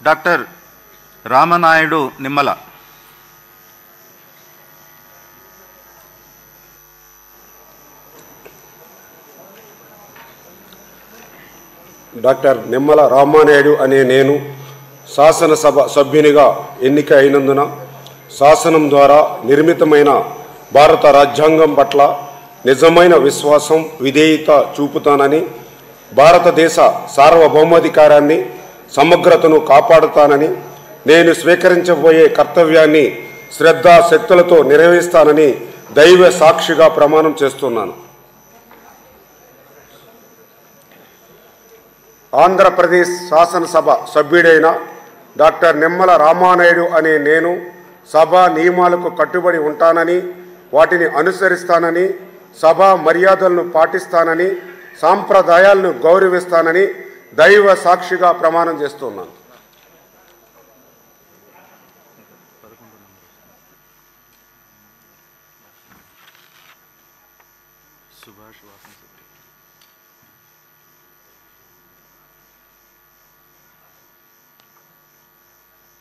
Doctor Rama Naidu Nimmala. Doctor Nimmala Ramanaidu అనే నేను శాసనసభ సభ్యునిగా ఎన్నిక అయినందున శాసనం ద్వారా నిర్మితమైన భారత రాజ్యాంగం పట్ల నిజమైన విశ్వాసం, విధేయత చూపుతానని, భారతదేశ సార్వభౌమాధికారాన్ని, సమగ్రతను కాపాడుతానని, నేను స్వీకరించబోయే కర్తవ్యాన్ని శ్రద్ధాశక్తులతో నిర్వహిస్తానని దైవ సాక్షిగా ప్రమాణం చేస్తున్నాను. ఆంధ్రప్రదేశ్ శాసనసభ సభ్యుడైన డాక్టర్ నిమ్మల రామానాయుడు అనే నేను సభా నియమాలకు కట్టుబడి ఉంటానని, వాటిని అనుసరిస్తానని, సభా మర్యాదలను పాటిస్తానని, సాంప్రదాయాలను గౌరవిస్తానని దైవ సాక్షిగా ప్రమాణం చేస్తున్నాను.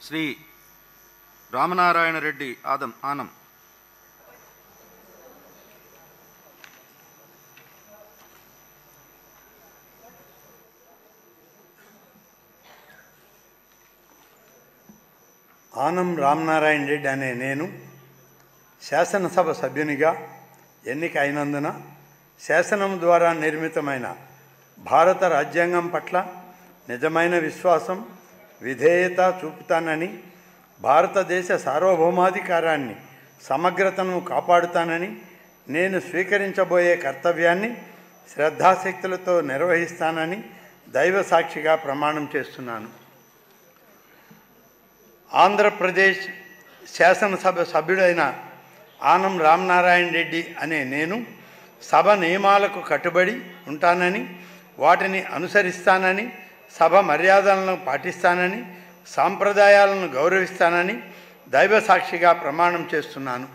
శ్రీ రామనారాయణ రెడ్డి ఆనం. ఆనం రామనారాయణ రెడ్డి అనే నేను శాసనసభ సభ్యునిగా ఎన్నిక అయినందున శాసనం ద్వారా నిర్మితమైన భారత రాజ్యాంగం పట్ల నిజమైన విశ్వాసం, విధేయత చూపుతానని, భారతదేశ సార్వభౌమాధికారాన్ని, సమగ్రతను కాపాడుతానని, నేను స్వీకరించబోయే కర్తవ్యాన్ని శ్రద్ధాశక్తులతో నిర్వహిస్తానని దైవ సాక్షిగా ప్రమాణం చేస్తున్నాను. ఆంధ్రప్రదేశ్ శాసనసభ సభ్యుడైన ఆనం రామనారాయణ రెడ్డి అనే నేను సభ నియమాలకు కట్టుబడి ఉంటానని, వాటిని అనుసరిస్తానని, సభ మర్యాదలను పాటిస్తానని, సాంప్రదాయాలను గౌరవిస్తానని దైవ సాక్షిగా ప్రమాణం చేస్తున్నాను.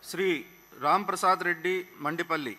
శ్రీ రాంప్రసాద్ రెడ్డి మండిపల్లి.